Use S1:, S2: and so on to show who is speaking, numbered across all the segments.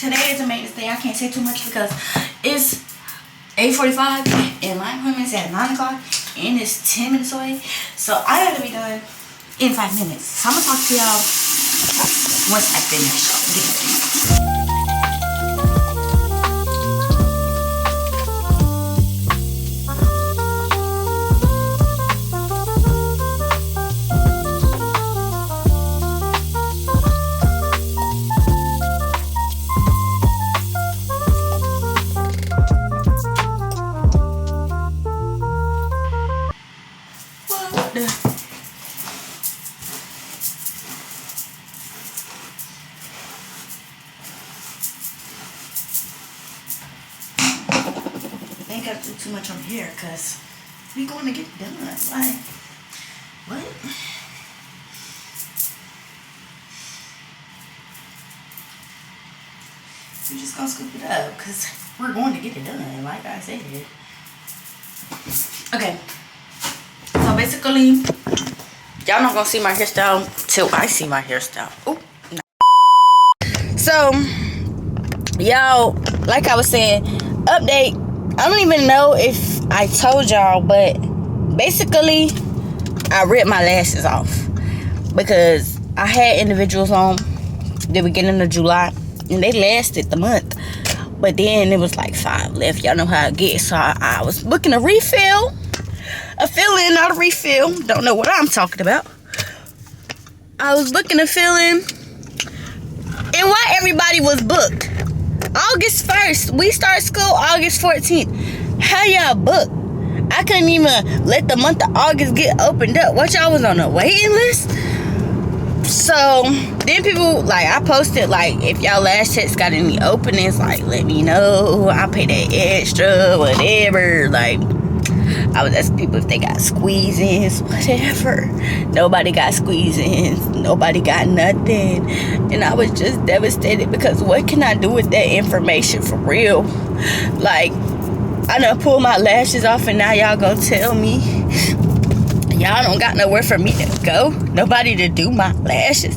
S1: today is a maintenance day. I can't say too much because it's 8:45 and my appointment's at 9 o'clock and it's 10 minutes away. So I gotta be done in 5 minutes. So I'm gonna talk to y'all once I finish getting ready. I ain't gotta do too much over here because we going to get it done. Like, what? We just gonna scoop it up because we're going to get it done, like I said. Okay. So basically, y'all not gonna see my hairstyle till I see my hairstyle. Ooh, no. So, y'all, like I was saying, update. I don't even know if I told y'all, but basically, I ripped my lashes off because I had individuals on the beginning of July and they lasted the month, but then it was like 5 left. Y'all know how it gets. So I was booking a refill, a fill-in, not a refill. Don't know what I'm talking about. I was booking a fill-in, and why everybody was booked? August 1st. We start school August 14th. How y'all booked? I couldn't even let the month of August get opened up. What, y'all was on a waiting list? So then people, like, I posted, like, if y'all lash techs got any openings, like, let me know. I'll pay that extra, whatever. Like, I was asking people if they got squeeze-ins, whatever. Nobody got squeeze-ins. Nobody got nothing. And I was just devastated because what can I do with that information for real? Like, I done pulled my lashes off and now y'all gonna tell me y'all don't got nowhere for me to go? Nobody to do my lashes.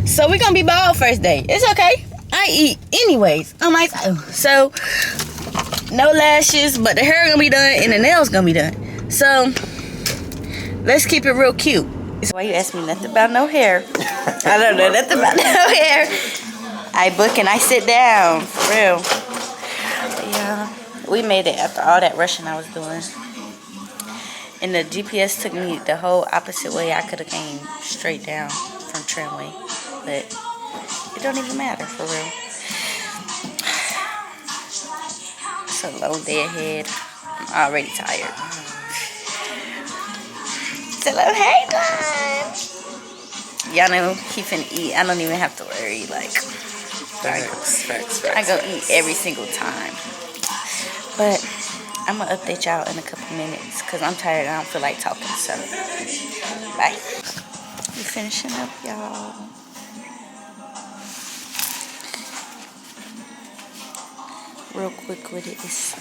S1: So we gonna be bald first day. It's okay. I eat anyways. I'm like, so no lashes, but the hair gonna be done and the nails gonna be done. So let's keep it real cute. So why you ask me nothing about no hair? I don't know nothing about no hair. I book and I sit down, for real. But yeah, we made it after all that rushing I was doing. And the GPS took me the whole opposite way. I could have came straight down from Tramway, but it don't even matter, for real. It's a long day ahead. I'm already tired. So, hey, Don. Y'all know he finna eat. I don't even have to worry. Like,
S2: Facts.
S1: I go eat every single time. But I'm gonna update y'all in a couple minutes because I'm tired and I don't feel like talking. So, bye. We finishing up, y'all. Real quick with it, it's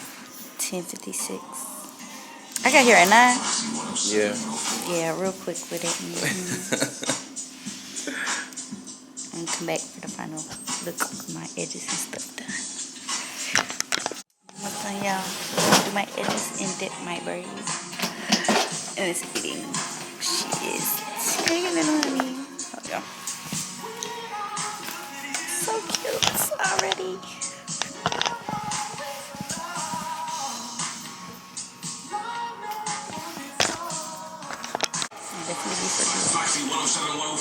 S1: 10:56. I got here at 9.
S2: Yeah.
S1: Yeah, real quick with it. And come back for the final look of my edges and stuff done. Almost done, y'all. Do my edges and dip my braids. And it's eating. She is taking it on me. Oh, yeah. So cute already.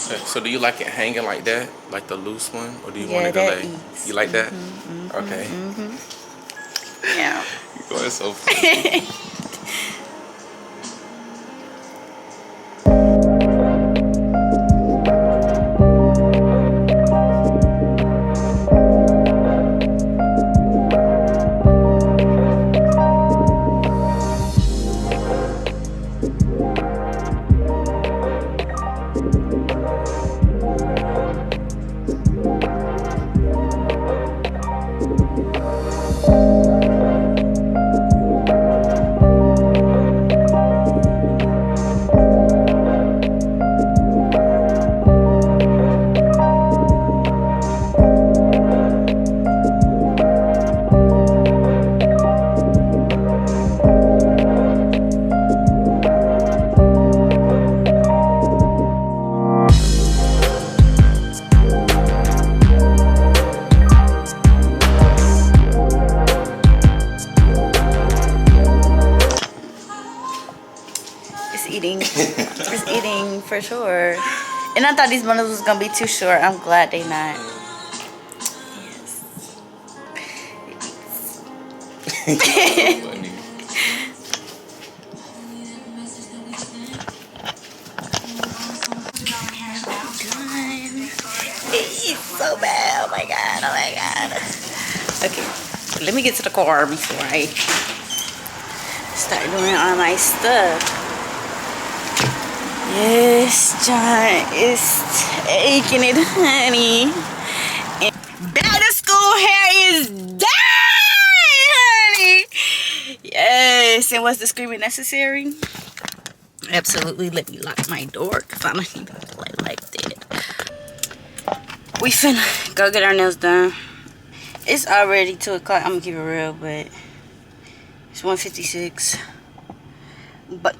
S2: Okay, so do you like it hanging like that, like the loose one, or do you want
S1: Yeah,
S2: it to lay?
S1: eats.
S2: You like that? Okay.
S1: Yeah.
S2: You're going so funny.
S1: for sure. And I thought these bundles was gonna be too short. I'm glad they not. Yes. It's so bad. Oh my god. Oh my god. Okay. Let me get to the car before I start doing all my stuff. Yes, John is taking it, honey. And back to school hair is done, honey. Yes, and was the screaming necessary? Absolutely. Let me lock my door because I don't need to play like that. We finna go get our nails done. It's already 2 o'clock. I'm gonna keep it real, but it's 1:56. But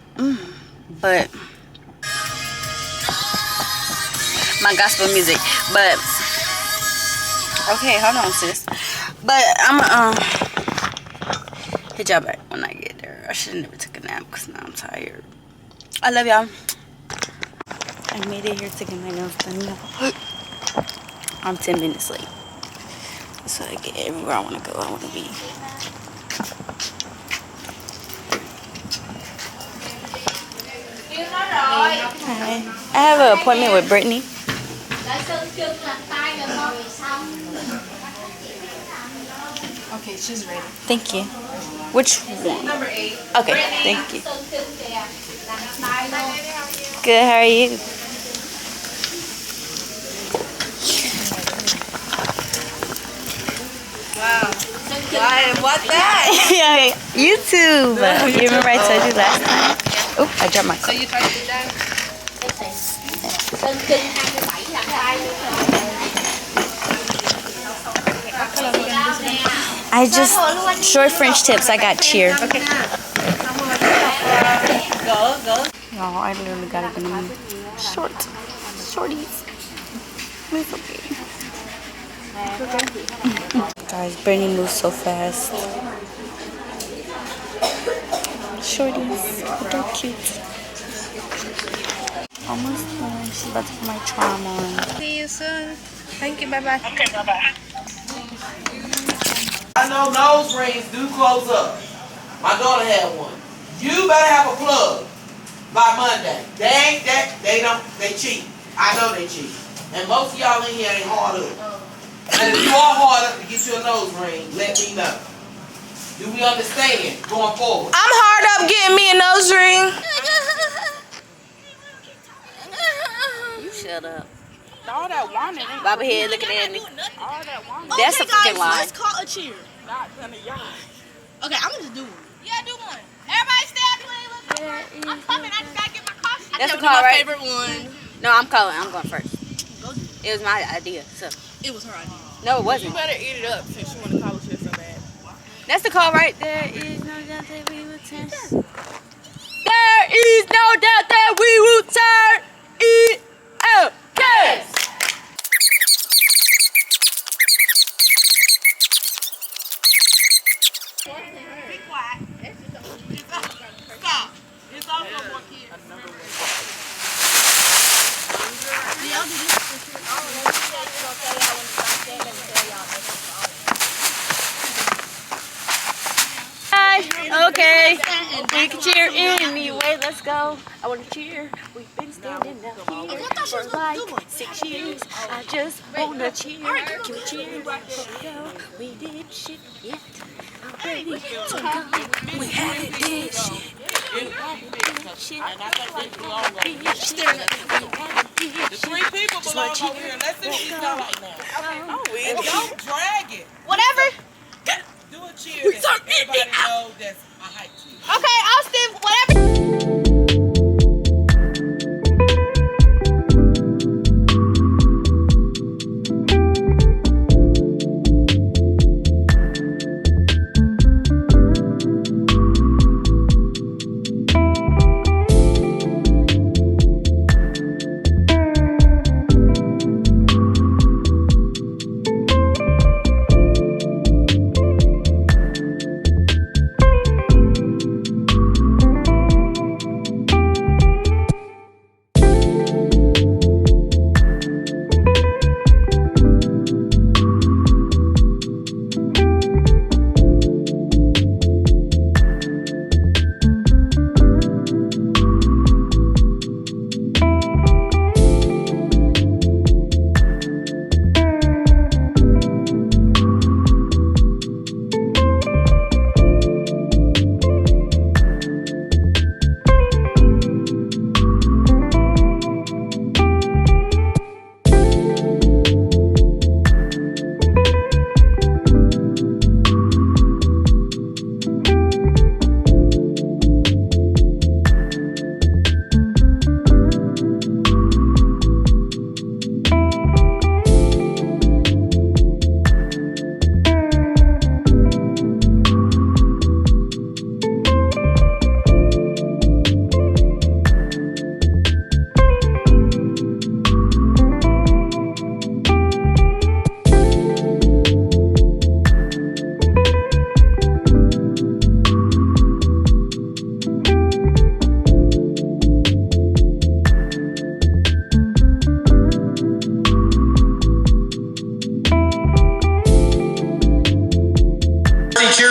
S1: my gospel music. But okay, hold on, sis. But I'm hit y'all back when I get there. I should have never took a nap because now I'm tired. I love y'all. I made it here to get my nails done now. I'm 10 minutes late. So I get everywhere I want to go. I want to be. Hi. I have an appointment with Brittany.
S3: Okay, she's ready.
S1: Thank you. Which one?
S3: Number 8.
S1: Okay, thank you. Good, how are you?
S3: Wow. What that?
S1: Yeah, YouTube. You remember I told you last time? Oh, I dropped my
S3: So
S1: cup.
S3: you tried to do that?
S1: I just short French tips. I got cheer.
S3: Okay. Go.
S1: No, I literally gotta get them shorties. It's okay. Guys, Brittany moves so fast. Shorties, but they're cute. Almost done. She's about to put my charm on.
S3: See you soon. Thank you. Bye-bye.
S4: Okay, bye-bye. I know nose rings do close up. My daughter had one. You better have a plug by Monday. They cheat. I know they cheat. And most of y'all in here ain't hard up. And if you are hard up to get you a nose ring, let me know. Do we understand going forward?
S3: I'm hard up getting me a nose ring.
S1: You shut up.
S5: All that wanted.
S1: Bob ahead looking at me.
S5: All that wanted.
S1: That's a fucking lie.
S5: Let's call a cheer. Not none of y'all. Okay, I'm gonna just do one.
S3: Yeah, do one. Everybody stay out the way. I'm coming. I just gotta get my costume.
S1: That's the
S5: my
S1: call, right?
S5: favorite one.
S1: No, I'm calling. I'm going first. It was my idea, so.
S5: It was her idea.
S1: No, it
S5: You
S1: wasn't.
S5: better eat it up since you want to call a cheer so bad.
S1: That's the call right there. Is no doubt that we will turn. There is no doubt that we will turn it out. Yes!
S5: Be quiet. Stop. It's also more kids.
S1: Hi. Okay. We can cheer anyway. Let's go. I want to cheer. We've been standing out here for like 6 years. I just want to cheer. Can we cheer? Go. We did shit yet. I'm ready to go. We haven't did shit. We haven't did shit.
S4: And I think they belong on
S1: We haven't did
S4: The
S1: shit.
S4: 3 people belong over here. Let's see what he's done right now. And don't drag it.
S3: Whatever.
S4: Do a cheer that everybody knows that's a hype cheer.
S3: Okay, Austin. Whatever.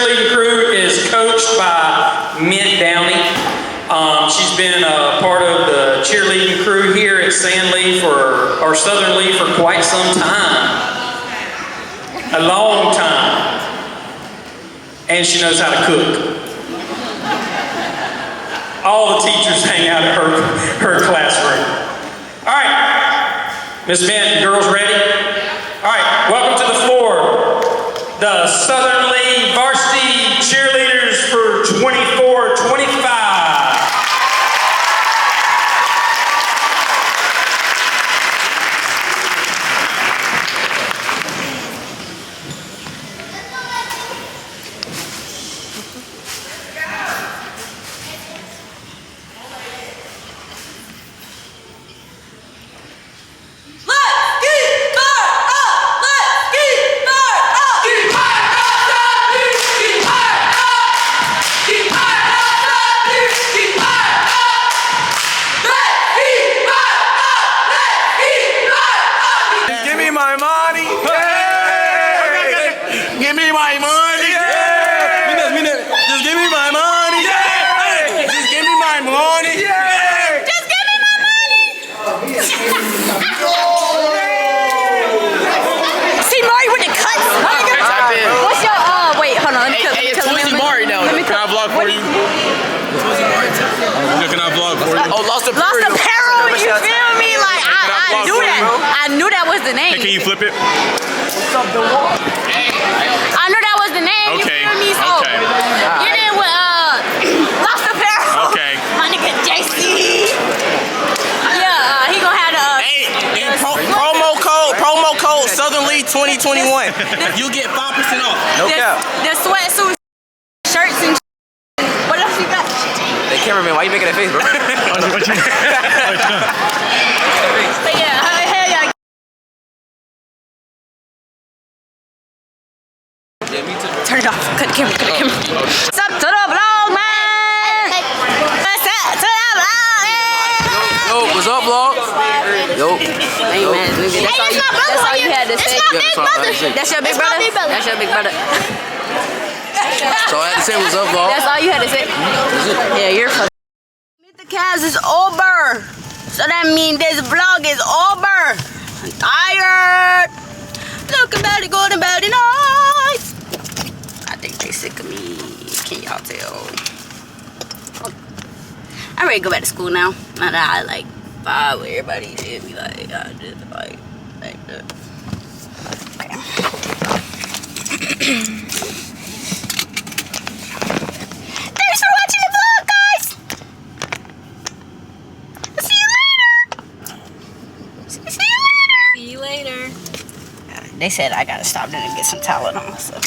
S6: cheerleading crew is coached by Mint Downey. She's been a part of the cheerleading crew here at Southern Lee for quite some time. A long time. And she knows how to cook. All the teachers hang out at her classroom. All right, Miss Mint, girls ready? All right, welcome to the floor. The Southern Lee varsity cheerleaders for 24-25.
S1: The name.
S7: Hey, can you flip it?
S1: I knew that was the name.
S7: Okay.
S1: You feel me? So
S7: Okay.
S1: you did with Lost Apparel.
S7: Okay.
S1: My nigga JC. Yeah, he gonna have the.
S4: Hey, and promo code Southern Lee 2021. You get 5% off. No cap.
S1: The sweatsuits, shirts, and what else you got?
S4: Hey, cameraman, why you making that face, bro?
S1: But yeah, hell yeah. Turn it off. Cut the camera. What's up to the vlog, man? What's up to the vlog?
S4: Yo, what's up, vlog? Yo.
S1: Hey, man. That's all you had to say. That's your big brother? That's your big brother.
S4: So I had to say what's up, vlog.
S1: That's all you had to say? Yeah, you're fucking. The cast is over. So that means this vlog is over. I'm tired. Look about it, good about it, nice. I think they sick of me. Can y'all tell? I'm ready to go back to school now. Now that I like vibe with everybody did me like I just like that. Okay. Thanks for watching the vlog, guys. See you later. They said I gotta stop there and get some Tylenol. So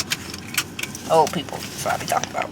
S1: old people, that's what I be talking about.